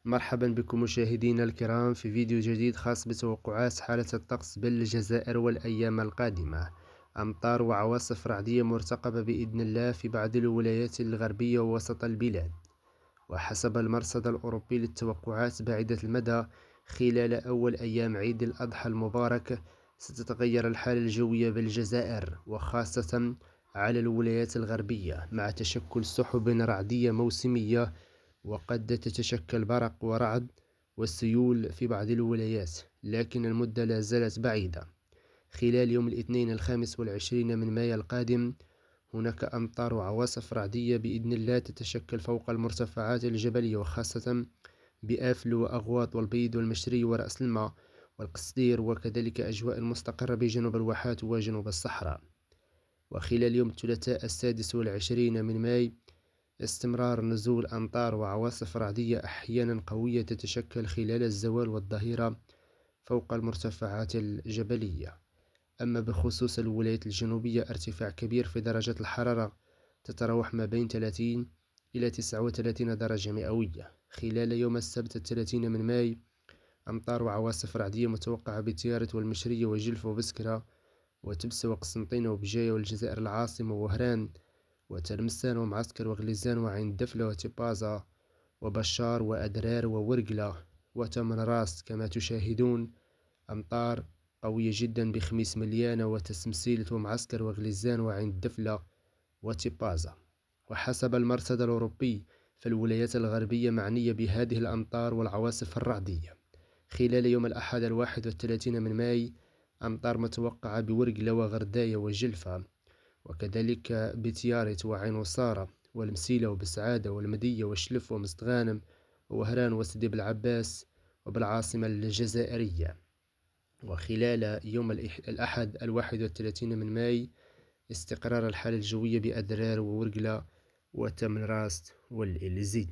مرحبا بكم مشاهدينا الكرام في فيديو جديد خاص بتوقعات حالة الطقس بالجزائر والأيام القادمة. أمطار وعواصف رعدية مرتقبة بإذن الله في بعض الولايات الغربية ووسط البلاد، وحسب المرصد الأوروبي للتوقعات بعيدة المدى خلال أول أيام عيد الأضحى المبارك ستتغير الحالة الجوية بالجزائر وخاصة على الولايات الغربية مع تشكل سحب رعدية موسمية، وقد تتشكل برق ورعد والسيول في بعض الولايات، لكن المدة لا زالت بعيدة. خلال يوم الاثنين 25 من مايو القادم هناك أمطار وعواصف رعدية بإذن الله تتشكل فوق المرتفعات الجبلية وخاصة بآفل وأغواط والبيض والمشري ورأس الماء والقصدير، وكذلك أجواء مستقرة بجنوب الواحات وجنوب الصحراء. وخلال يوم الثلاثاء 26 من مايو استمرار نزول أمطار وعواصف رعدية أحيانا قوية تتشكل خلال الزوال والظهيرة فوق المرتفعات الجبلية. أما بخصوص الولايات الجنوبية ارتفاع كبير في درجة الحرارة تتراوح ما بين 30 إلى 39 درجة مئوية. خلال يوم السبت 30 من مايو أمطار وعواصف رعدية متوقعة بتيارة والمشرية وجلف وبسكرة وتبسة وقسنطينة وبجاية والجزائر العاصمة ووهران وتلمسان ومعسكر وغليزان وعين دفلة وتبازا وبشار وأدرار وورقلة وتمن راس. كما تشاهدون أمطار قوية جدا بخميس مليانة وتسمسيلة ومعسكر وغليزان وعين دفلة وتبازا. وحسب المرصد الأوروبي فالولايات الغربية معنية بهذه الأمطار والعواصف الرعدية. خلال يوم الأحد 31 من مايو أمطار متوقعة بورقلة وغرداية وجلفة، وكذلك بتيارة وعين وصارة والمسيلة وبسعادة والمدية وشلف ومستغانم ووهران وسيدي بالعباس وبالعاصمة الجزائرية. وخلال يوم الأحد 31 من مايو استقرار الحالة الجوية بأدرار وورقلة وتمن راست والإلزي.